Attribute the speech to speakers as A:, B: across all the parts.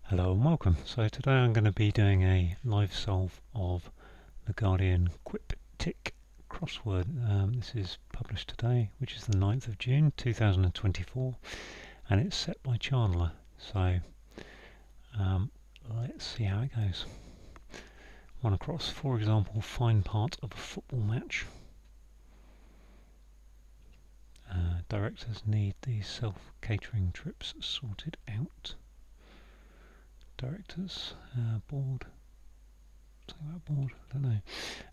A: Hello and welcome. So today I'm going to be doing a live solve of the Guardian Quiptic crossword. This is published today, which is the 9th of June 2024, and it's set by Chandler. So let's see how it goes. One across, for example, find part of a football match. Directors need these self-catering trips sorted out. Directors, board. Something about board, I don't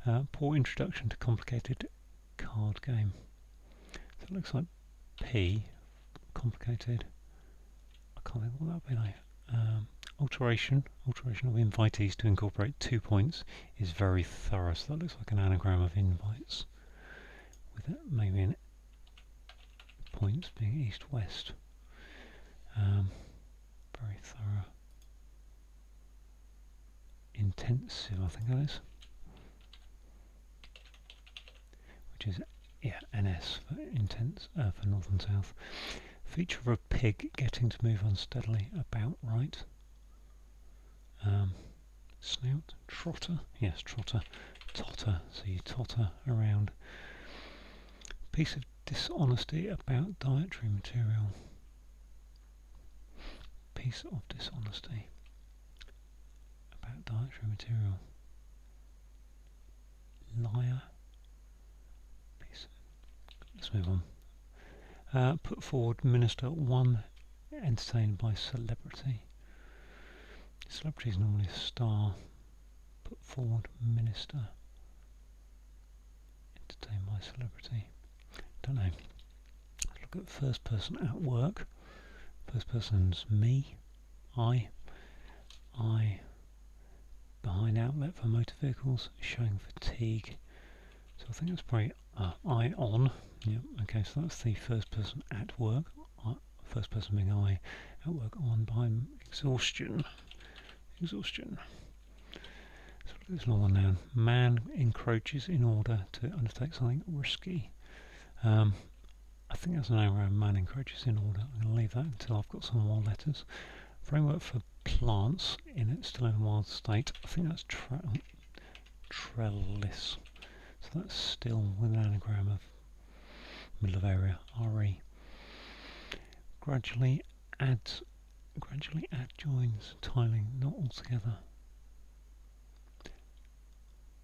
A: know. Poor introduction to complicated card game. So it looks like P, complicated. I can't think what that would be like. Alteration of invitees to incorporate 2 points is very thorough. So that looks like an anagram of invites, with it maybe an points being east-west. Very thorough. Intensive, I think that is. Which is, yeah, NS for intense, for north and south. Feature of a pig getting to move unsteadily about right. Snout, trotter, yes, trotter, totter, so you totter around. Piece of dishonesty about dietary material. Piece of dishonesty about dietary material. Liar. Let's move on. Put forward minister 1 entertained by celebrity. Celebrity is normally a star. Put forward minister entertained by celebrity. Don't know. Let's look at first person at work. First person's me. I. Behind outlet for motor vehicles, showing fatigue. So I think that's probably I on. Yep, okay, so that's the first person at work. First person being I at work, on behind exhaustion. So there's another noun. Man encroaches in order to undertake something risky. I think that's an anagram. Man encroaches in order. I'm going to leave that until I've got some more letters. Framework for plants still in a wild state. I think that's trellis. So that's still with an anagram of middle of area, RE. Gradually add joins, tiling, not altogether.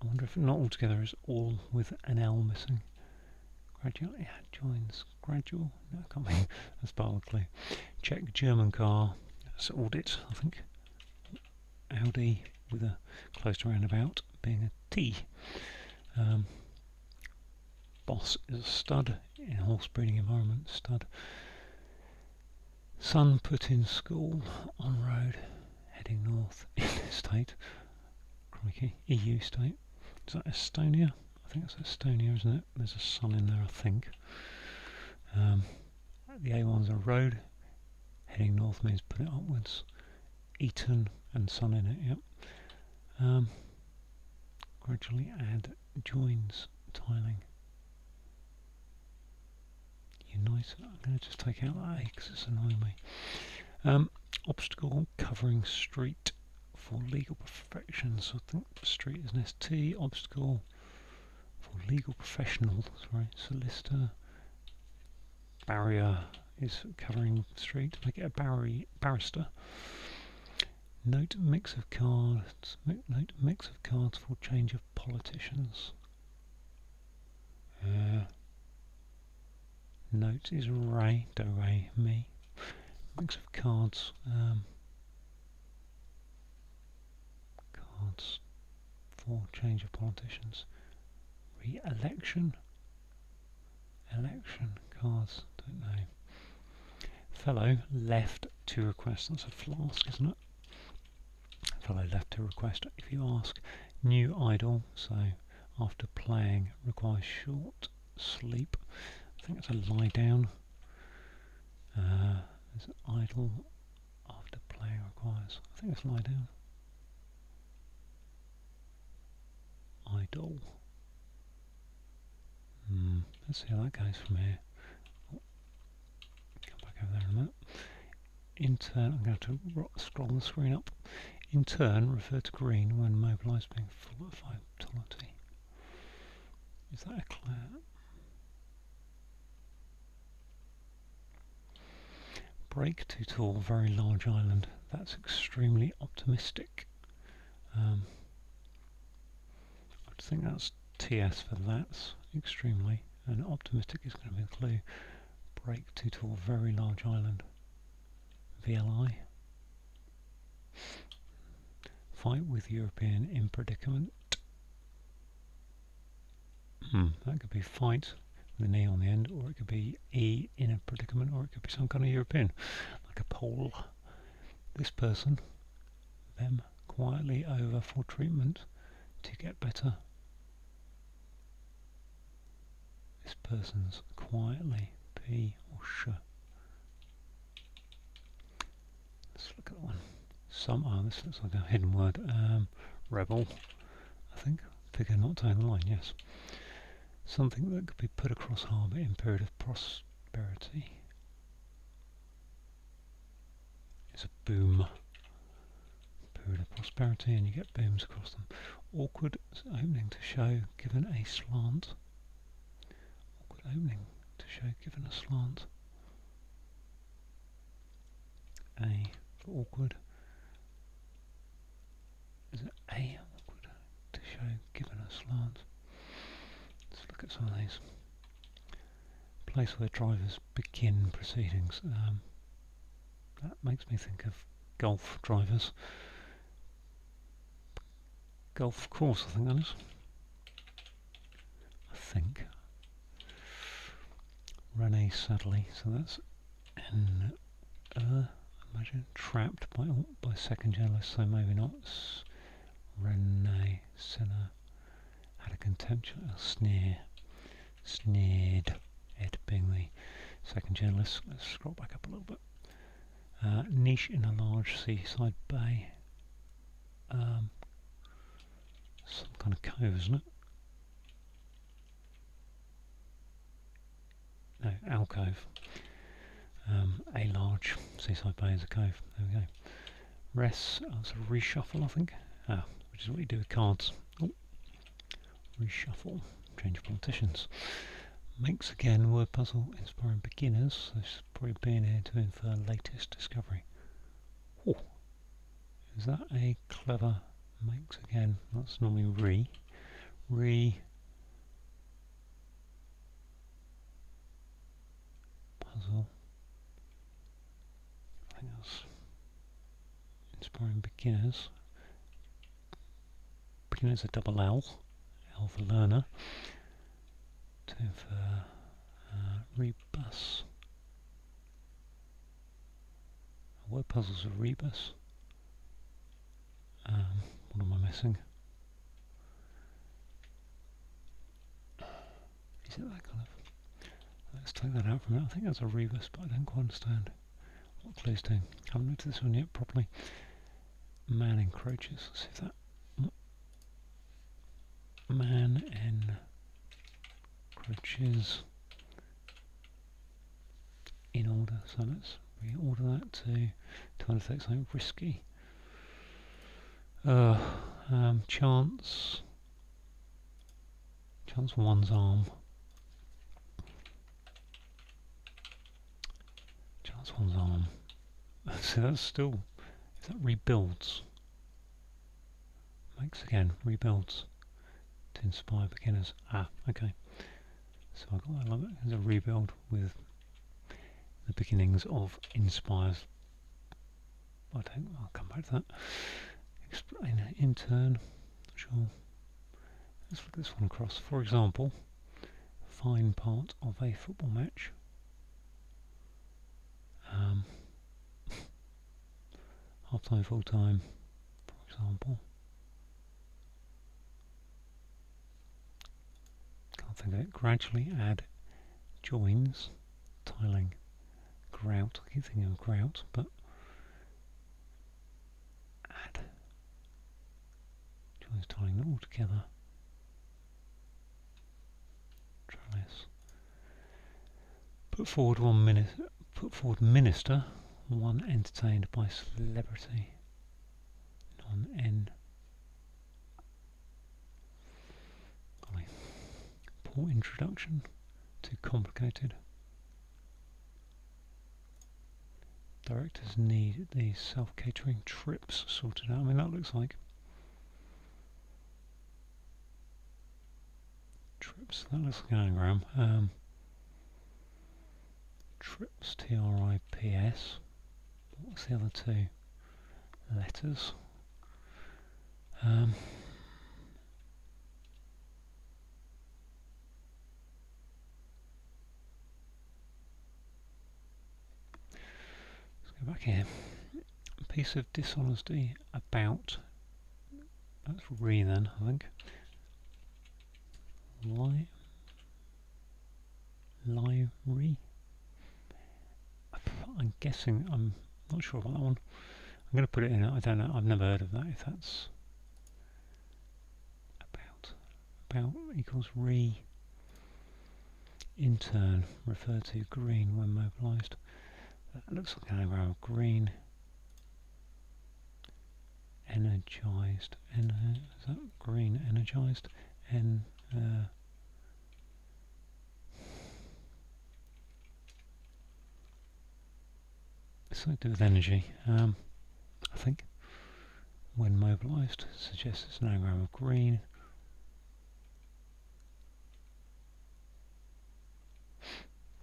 A: I wonder if not altogether is all with an L missing. Gradually add joins, gradual, no, I can't be, that's partly. Check German car, that's audit, I think. Audi with a close to roundabout being a T. Boss is a stud in a horse breeding environment, stud. Son put in school, on road, heading north, in state. Crikey, EU state. Is that Estonia? I think that's Estonia, isn't it? There's a sun in there, I think. The A1's a road, heading north means put it upwards. Eton and sun in it, yep. Gradually add joins, tiling. Unite. I'm going to just take out that A because it's annoying me. Obstacle covering street for legal perfections. I think street is an ST. Obstacle for legal professional. Sorry, solicitor. Barrier is covering street. Make it a barrister. Note mix of cards. Note mix of cards for change of politicians. Note is Ray, do Ray, me. Mix of cards. Cards for change of politicians. Re-election. Election cards, don't know. Fellow left to request. That's a flask, isn't it? Fellow left to request. If you ask, new idle. So after playing requires short sleep. I think it's a lie down. There's an idle after playing requires. I think it's lie down. Idle. Let's see how that goes from here. Come back over there in a minute. In turn, I'm going to have to scroll the screen up. In turn, refer to green when mobilised being full of vitality. Is that a cloud? Break too tall, very large island. That's extremely optimistic. I think that's TS for that's extremely, and optimistic is going to be the clue. Break too tall, very large island. VLI. Fight with European in predicament. That could be fight with an E on the end, or it could be E in a predicament, or it could be some kind of European, like a Pole. This person, them, quietly over for treatment to get better. This person's quietly, P or sh. Let's look at that one. This looks like a hidden word. Rebel, I think. Figure not towing the line, yes. Something that could be put across harbour in period of prosperity. It's a boom. Period of prosperity, and you get booms across them. Awkward opening to show given a slant. Awkward opening to show given a slant. A for awkward. Is it A awkward to show given a slant? Let's look at some of these. Place where drivers begin proceedings. That makes me think of golf drivers. Golf course, I think that is. I think. Rene Sadly, so that's N. Imagine trapped by second journalists, so maybe not. Rene Senna had a contemptuous sneered. Ed being the second journalist. Let's scroll back up a little bit. Niche in a large seaside bay. Some kind of cove, isn't it? No, alcove. A large seaside bay is a cove. There we go. That's a reshuffle, I think. Which is what you do with cards. Oh. Reshuffle. Change politicians. Makes again word puzzle inspiring beginners. So this is probably being here to infer latest discovery. Oh. Is that a clever makes again? That's normally puzzle. I think that's inspiring beginners. Beginners are double L. L for learner. To infer rebus. Word puzzles are rebus. What am I missing? Is it that kind of? Let's take that out from it. I think that's a rebus, but I don't quite understand what clues do. Haven't looked at this one yet properly. Man encroaches. Let's see if that. Man encroaches in order. So let's reorder that to undertake something risky. Chance one's arm. Chance one's arm. So that's still, is that rebuilds? Makes again, rebuilds to inspire beginners. Okay. So I got that a little bit as a rebuild with the beginnings of inspires. I'll come back to that. Explain in turn. Not sure. Let's look this one across. For example, fine part of a football match. Half time, full time, for example. Can't think of it. Gradually add joins, tiling, grout. I keep thinking of grout, but add joins, tiling, not all together. Trellis. Put forward minister one entertained by celebrity. Non-N. Poor introduction. Too complicated. Directors need these self-catering trips sorted out. I mean, that looks like trips. That looks like an anagram. Trips, T-R-I-P-S. What's the other two letters? Let's go back here. A piece of dishonesty about. That's re then, I think. Lyre. I'm guessing, I'm not sure about that one. I'm going to put it in, I don't know, I've never heard of that, if that's about equals re, intern, refer to green when mobilised. That looks like an anagram of green, energised, is that green, energised, it's something to do with energy, I think. When mobilised, suggests it's an anagram of green.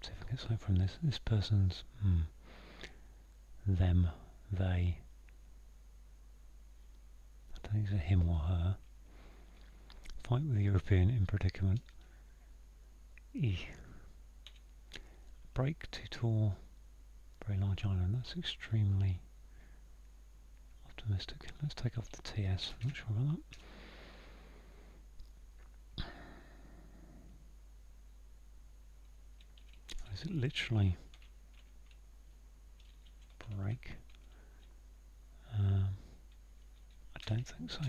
A: See if I can get something from this. This person's them, they. I don't think it's a him or her. Fight with a European in predicament. Break to tour very large island. That's extremely optimistic. Let's take off the TS. I'm not sure about that. Is it literally break? I don't think so.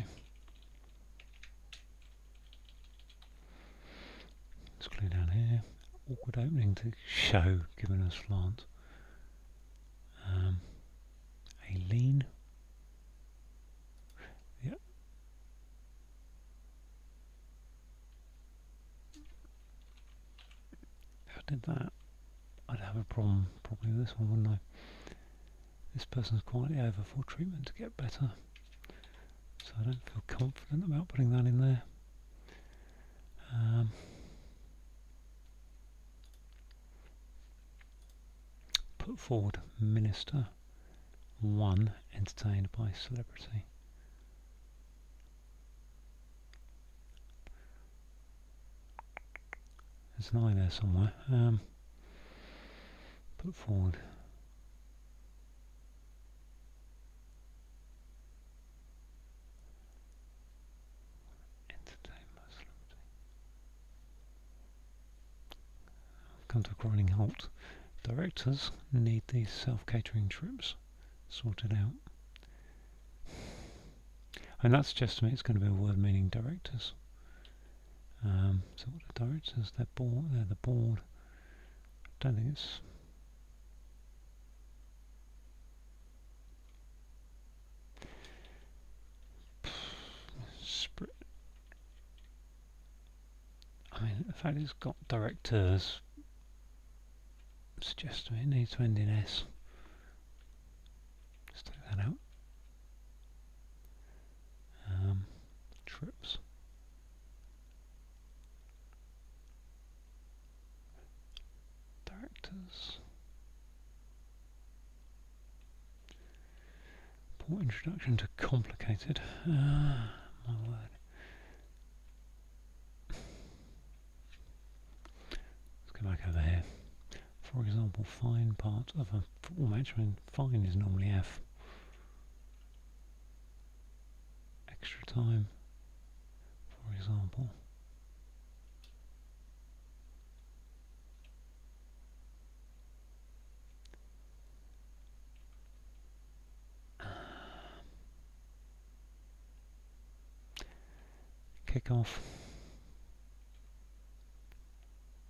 A: Let's clear down here. Awkward opening to show, giving us slant. Aileen. Yep. If I did that, I'd have a problem probably with this one, wouldn't I? This person's quietly over for treatment to get better. So I don't feel confident about putting that in there. Put forward minister, one entertained by celebrity. There's an I there somewhere. Put forward. Entertained by celebrity. I've come to a grinding halt. Directors need these self-catering trips sorted out. And that suggests to me it's going to be a word meaning directors. So what are directors? They're the board. I don't think it's... I mean, the fact it's got directors suggests to me it needs to end in S. Let's take that out. Trips. Directors. Poor introduction to complicated. My word. Let's go back over here. For example, fine part of a football match. I mean, fine is normally F. Extra time, for example. Kick off.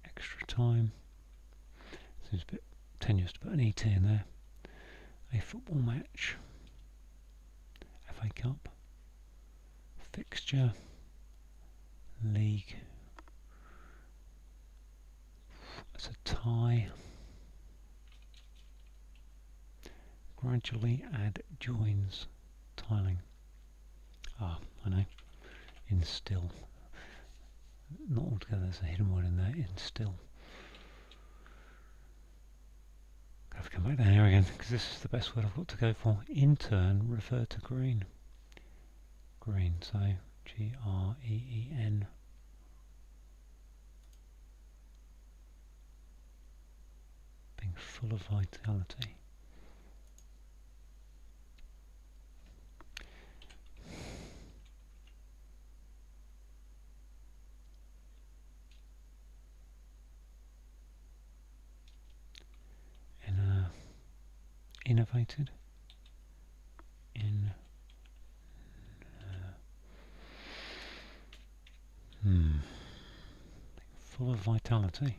A: Extra time. Seems a bit tenuous to put an ET in there. a football match, FA Cup, fixture, league, it's a tie, gradually add joins, tiling. Ah, I know, instill. Not altogether, there's a hidden word in there, instill. I have to come back down here again, because this is the best word I've got to go for. In turn, refer to green. Green, so Green. Being full of vitality. Innovated. Full of vitality.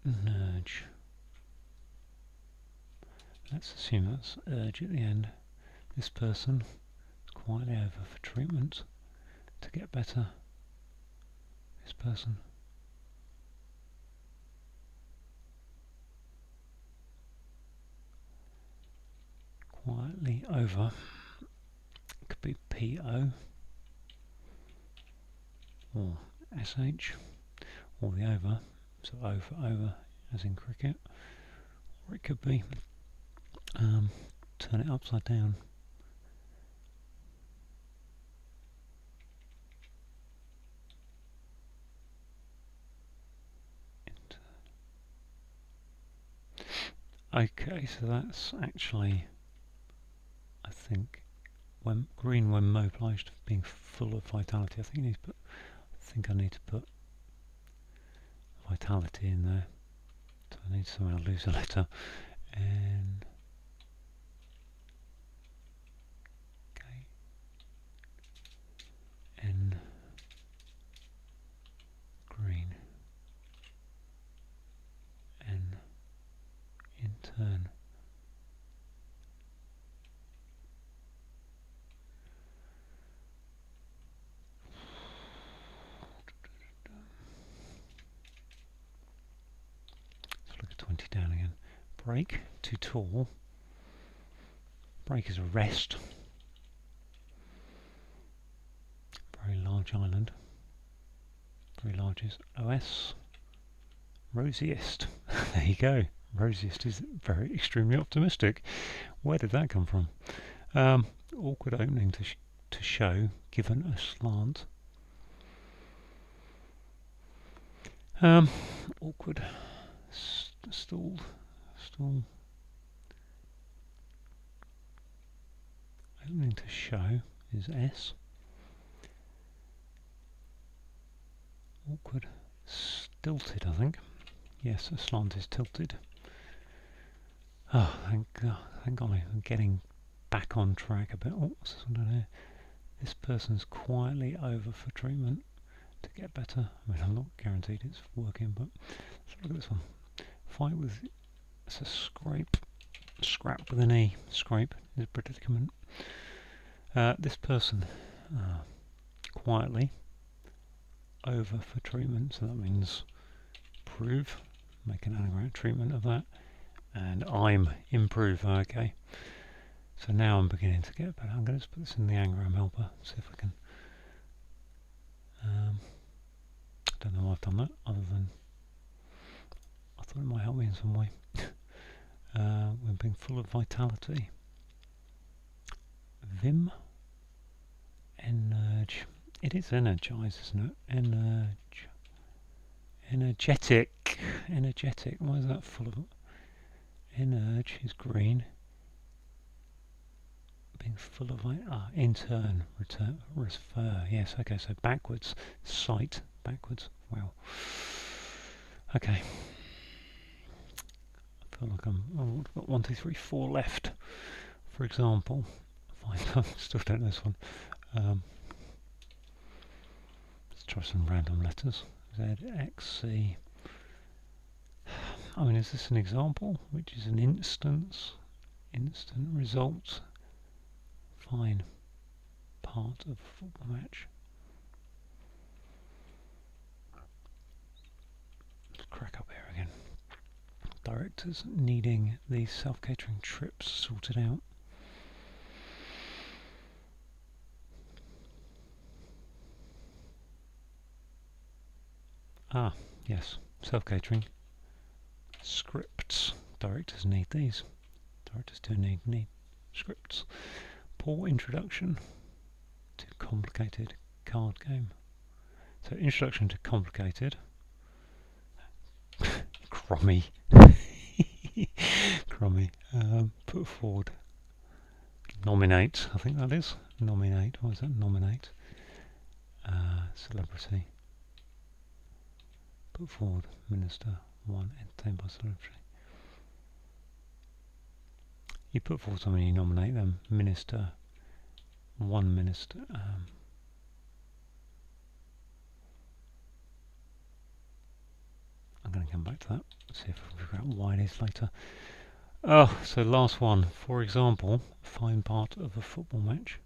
A: Urge. Let's assume that's urge at the end. This person is quietly over for treatment to get better. This person quietly over. It could be PO or SH or the over, so O for over as in cricket, or it could be turn it upside down. Okay, so that's actually, I think, when green when mobilised, being full of vitality. I think I need to put vitality in there. So I need somehow to lose a letter. And okay, N green, N in turn. Let's look at 20 down again. Break, too tall. Break is a rest. Very large island. Very large is OS. Rosiest. There you go. Rosiest is very extremely optimistic. Where did that come from? Awkward opening to show, given a slant. Awkward. Stalled. Opening to show is S. Awkward. Stilted, I think. Yes, a slant is tilted. Oh, thank God I'm getting back on track a bit. Oh, what's this one down here? This person's quietly over for treatment to get better. I mean, I'm not guaranteed it's working, but let's look at this one. Fight with, it's a scrap with an E. Scrape is a predicament. This person quietly over for treatment, so that means prove, make an anagram treatment of that, and I'm improve. Okay, so now I'm beginning to get better. I'm going to put this in the anagram helper, see if I can. I don't know why I've done that, other than I thought it might help me in some way. When being full of vitality. Vim. Energe. It is energize, isn't it? Energetic. Energetic. Why is that full of? Energe is green. Being full of intern, return, refer. Yes. Okay. So backwards. Sight. Backwards. Wow. Okay. I feel like I've got 1, 2, 3, 4 left. For example, I still don't know this one. Let's try some random letters. Z, X, C. I mean, is this an example? Which is an instance? Instant result. Fine. Part of a football match. Let's crack up here again. Directors needing these self-catering trips sorted out. Ah, yes, self-catering. Scripts. Directors need these. Directors do need scripts. Poor introduction to complicated card game. So introduction to complicated. Crummy. Crummy. Put forward. Nominate. I think that is. Nominate. What is that? Nominate. Celebrity. Put forward. Minister. One. Entertained by celebrity. You put forward someone, you nominate them. Minister. One minister. I'm going to come back to that. See if I can figure out why it is later. Oh, so last one. For example, find part of a football match.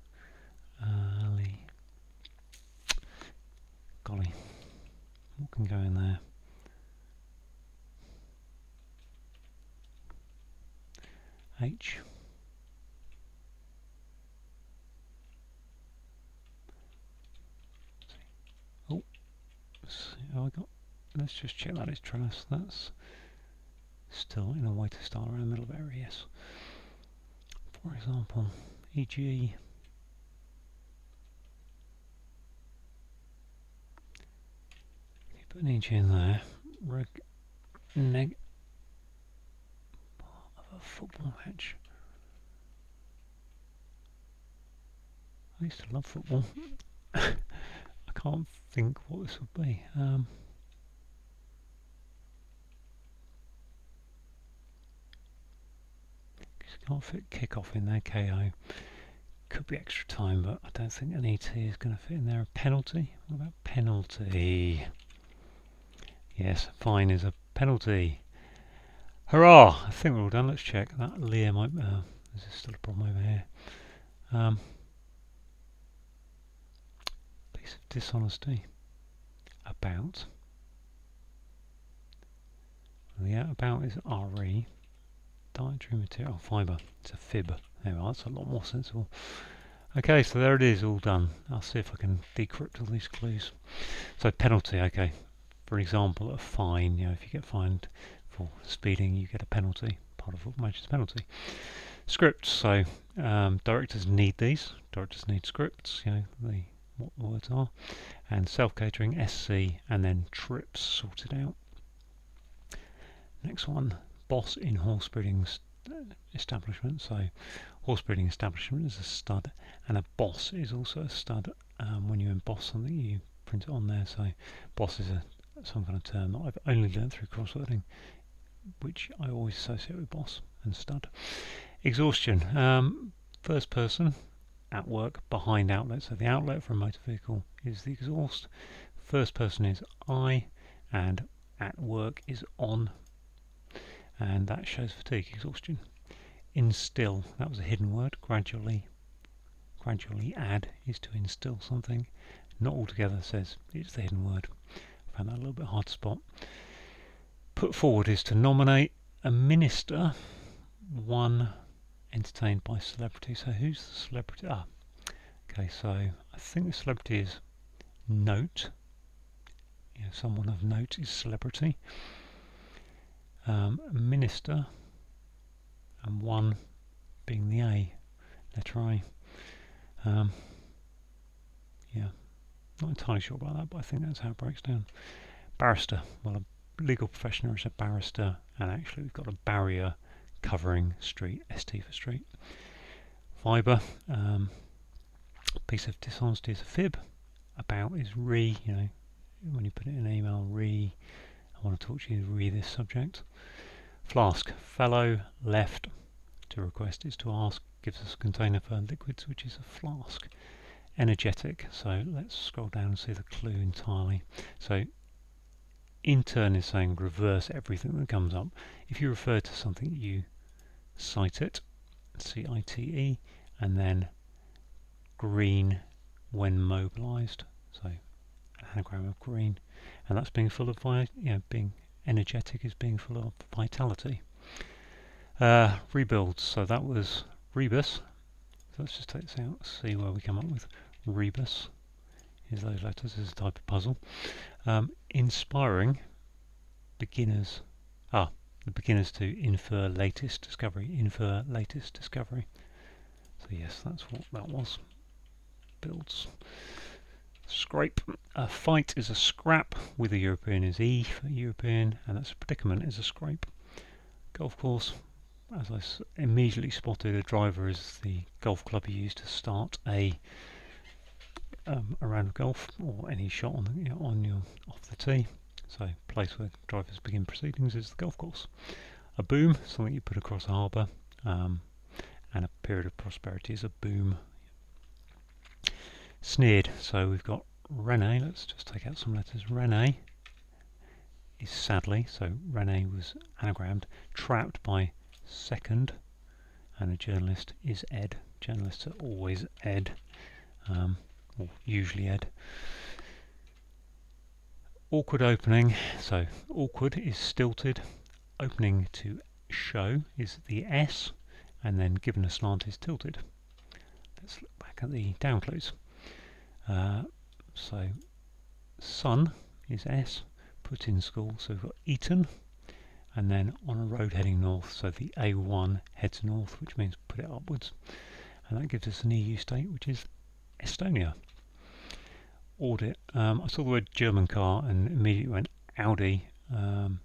A: Golly. What can go in there? H. Oh, I got. Let's just check that it's trellis. That's still in a way to start around the middle of area. Yes. For example, e.g. you put an e.g. in there. Neg of a football match. I used to love football. I can't think what this would be. Can't fit kickoff in there. KO. Could be extra time, but I don't think an ET is going to fit in there. A penalty? What about penalty? Yes, fine is a penalty. Hurrah! I think we're all done. Let's check. That Lear might... there's still a problem over here. Piece of dishonesty. About. Yeah, about is RE. Dietary material. Fibre. It's a fib. There we are. That's a lot more sensible. Okay, so there it is, all done. I'll see if I can decrypt all these clues. So penalty, okay. For example, a fine. You know, if you get fined for speeding, you get a penalty. Part of what matches penalty. Scripts. So directors need these. Directors need scripts. You know, what the words are. And self-catering, SC, and then trips sorted out. Next one. Boss in horse breeding establishment. So horse breeding establishment is a stud, and a boss is also a stud. When you emboss something, you print it on there. So boss is some kind of term that I've only learned through crosswording, which I always associate with boss and stud. Exhaustion. First person at work behind outlet. So the outlet for a motor vehicle is the exhaust. First person is I, and at work is on. And that shows fatigue, exhaustion. Instill, that was a hidden word. Gradually add is to instill something. Not altogether says it's the hidden word. I found that a little bit hard to spot. Put forward is to nominate. A minister, one entertained by celebrity. So who's the celebrity? Okay, so I think the celebrity is note. Yeah, someone of note is celebrity. Minister, and one being the A, letter I. Yeah, not entirely sure about that, but I think that's how it breaks down. Barrister, well, a legal professional is a barrister, and actually we've got a barrier covering street, ST for street. Fibre, piece of dishonesty is a fib. About is you know, when you put it in an email, I want to talk to you, this subject. Flask, fellow, left. To request is to ask, gives us a container for liquids, which is a flask. energetic. So let's scroll down and see the clue entirely. So in turn is saying reverse everything that comes up. If you refer to something, you cite it, C-I-T-E, and then green when mobilized. So anagram of green, and that's being full of being energetic is being full of vitality. Rebuilds, so that was rebus. So let's just take this out, see where we come up with rebus. Here's those letters as a type of puzzle. Inspiring, beginners. The beginners to infer latest discovery. Infer latest discovery. So yes, that's what that was. Builds. Scrape. A fight is a scrap, with a European is E for European, and that's a predicament is a scrape. Golf course, as I immediately spotted, a driver is the golf club you use to start a round of golf or any shot on your off the tee. So place where drivers begin proceedings is the golf course. A boom, something you put across a harbour, and a period of prosperity is a boom. Sneered, so we've got Rene, let's just take out some letters. Rene is sadly, so Rene was anagrammed. Trapped by second, and a journalist is Ed. Journalists are always Ed, or usually Ed. Awkward opening, so awkward is stilted. Opening to show is the S, and then given a slant is tilted. Let's look back at the down clues. So son is S, put in school, so we've got Eton, and then on a road heading north, so the A1 heads north, which means put it upwards, and that gives us an EU state, which is Estonia. Audit, I saw the word German car and immediately went Audi, and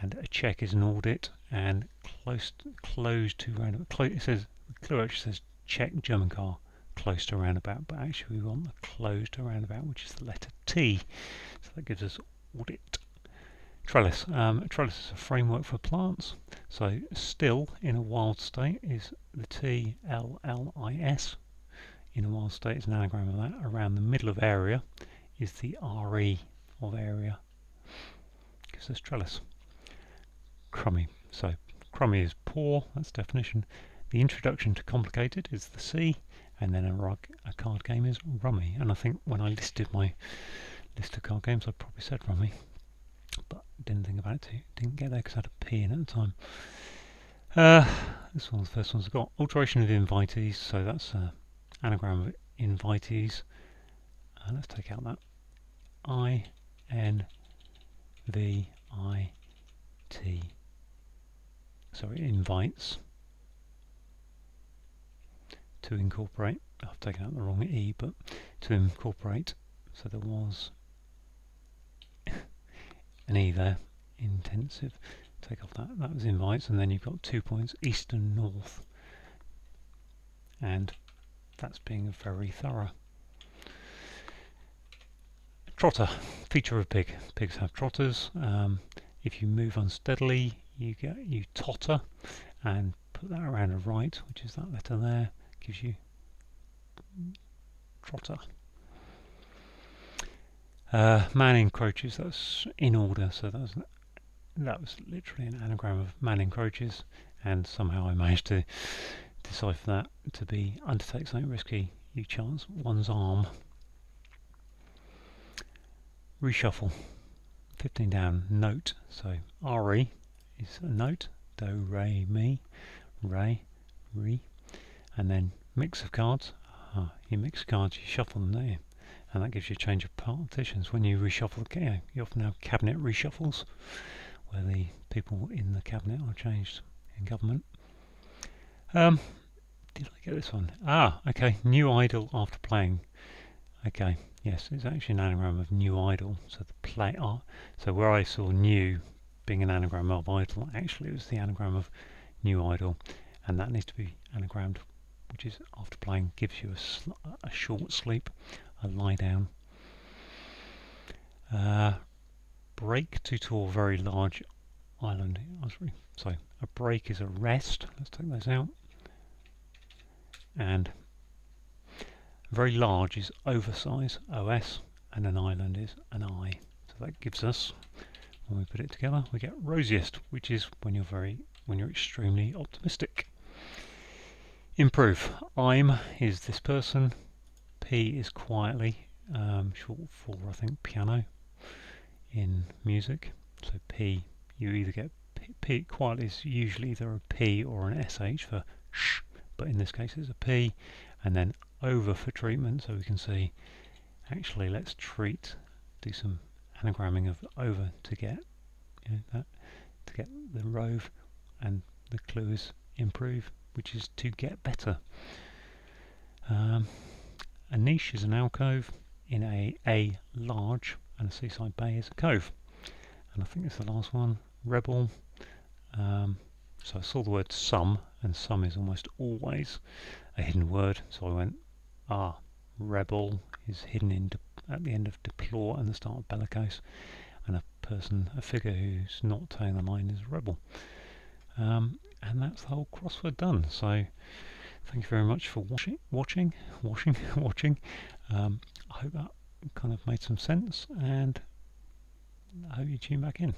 A: a check is an audit, and close to roundabout. It says, the clue actually says check German car, close to roundabout, but actually we want the close to roundabout, which is the letter T, so that gives us audit. Trellis, trellis is a framework for plants, so still in a wild state is the T-L-L-I-S. In a wild state is an anagram of that. Around the middle of area is the R-E of area, gives us trellis. Crummy, so crummy is poor, that's definition. The introduction to complicated is the C, and then a card game is rummy. And I think when I listed my list of card games, I probably said rummy, but didn't think about it. Didn't get there because I had a P in at the time. This one's the first ones I got. Alteration of invitees, so that's an anagram of invitees. Let's take out that I-N-V-I-T. Sorry, invites. To incorporate, I've taken out the wrong E, but to incorporate, so there was an E there, intensive, take off that, that was invites, and then you've got 2 points, east and north, and that's being very thorough. Trotter, feature of pig, pigs have trotters. If you move unsteadily, you totter, and put that around a right, which is that letter there, gives you trotter. Man encroaches, that's in order, so that was literally an anagram of man encroaches, and somehow I managed to decipher that to be undertake something risky, you chance one's arm. Reshuffle, 15 down, note, so RE is a note, do, re, mi, re, re, and then mix of cards. You mix cards, you shuffle them there, and that gives you a change of partitions. When you reshuffle, you often have cabinet reshuffles, where the people in the cabinet are changed in government. Did I get this one? Okay, new idol after playing. Okay, yes, it's actually an anagram of new idol. So the play so where I saw new being an anagram of idol, actually it was the anagram of new idol, and that needs to be anagrammed, which is after playing, gives you a short sleep, a lie down. Break to tour very large island. So a break is a rest. Let's take those out. And Very large is oversize, OS, and an island is an I. So that gives us, when we put it together, we get rosiest, which is when you're extremely optimistic. Improve. I'm is this person. P is quietly, short for I think piano in music. So P, you either get P quietly is usually either a P or an SH for sh, but in this case it's a P, and then over for treatment, so we can see, actually let's do some anagramming of over to get that, to get the rove, and the clue is improve, which is to get better. A niche is an alcove in a large, and a seaside bay is a cove. And I think it's the last one, rebel. So I saw the word some, and some is almost always a hidden word, so I went, rebel is hidden at the end of deplore and the start of bellicose, and a figure who's not towing the line is a rebel. And that's the whole crossword done. So thank you very much for watching. I hope that kind of made some sense, and I hope you tune back in.